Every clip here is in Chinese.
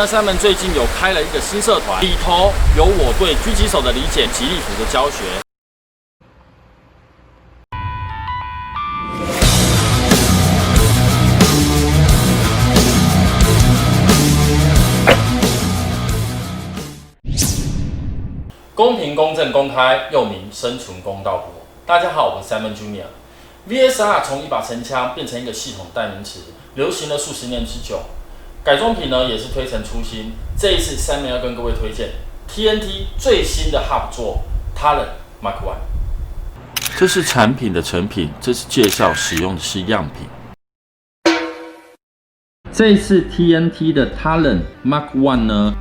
那他们最近有开了一个新社团，里头有我对狙击手的理解、吉利图的教学。公平、公正、公开，又名生存公道国。大家好，我是 Simon Junior。VSR 从一把神枪变成一个系统代名词，流行了数十年之久。改装品呢也是推陈出新。这一次 Simon 要跟各位推荐 TNT 最新的 Hub 座 Talon Mark I。这是产品的成品，这是介绍使用的是样品。这一次 TNT 的 Talon Mark I 呢，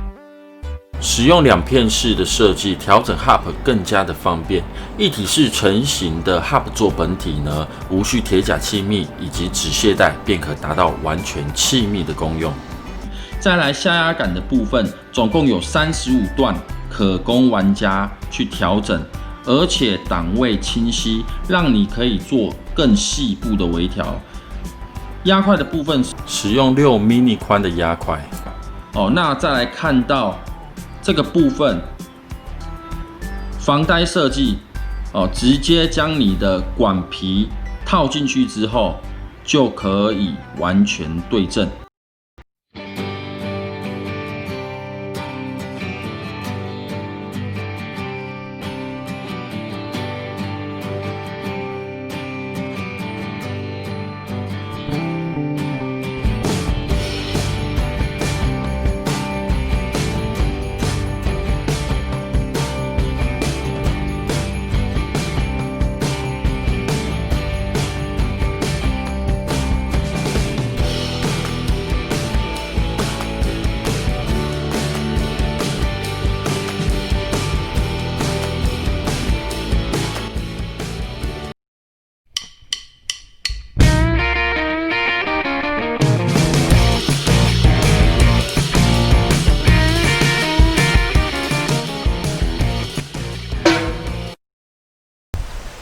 使用2片式的设计，调整 Hub 更加的方便。一体式成型的 Hub 座本体呢，无需铁甲气密以及止卸带，便可达到完全气密的功用。再来下压杆的部分，总共有35段，可供玩家去调整，而且档位清晰，让你可以做更细部的微调。压块的部分使用6 mini 宽的压块。那再来看到这个部分，防呆设计，直接将你的管皮套进去之后，就可以完全对正。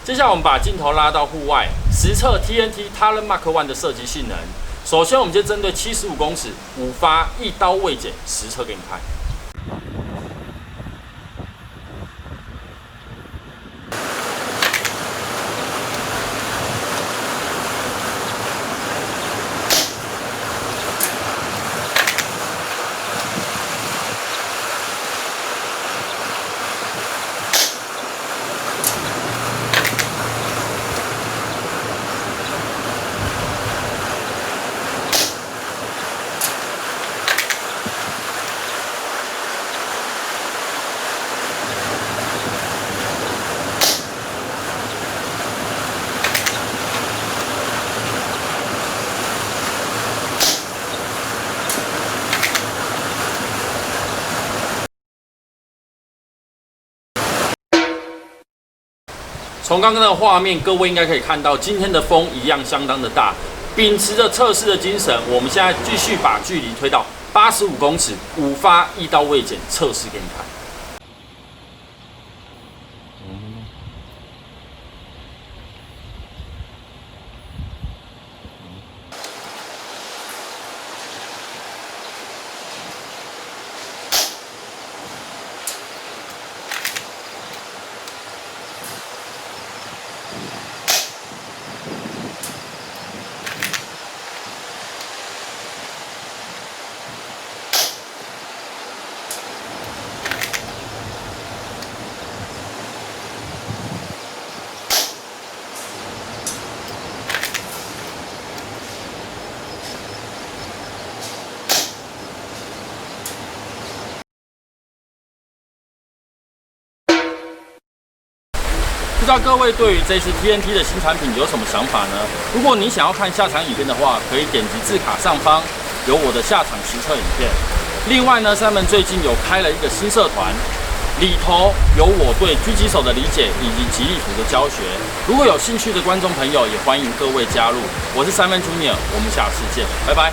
接下来我们把镜头拉到户外，实测 TNT Talon Mark I 的射击性能。首先，我们就针对75公尺5发一刀未剪实测给你看。从刚刚的画面，各位应该可以看到，今天的风一样相当的大。秉持着测试的精神，我们现在继续把距离推到85公尺，5发一刀未剪，测试给你看。不知道各位对于这次 TNT 的新产品有什么想法呢？如果你想要看下场影片的话，可以点击字卡上方有我的下场实测影片。另外呢，Simon最近有开了一个新社团，里头有我对狙击手的理解以及吉利图的教学。如果有兴趣的观众朋友，也欢迎各位加入。我是Simon Junior，我们下次见，拜拜。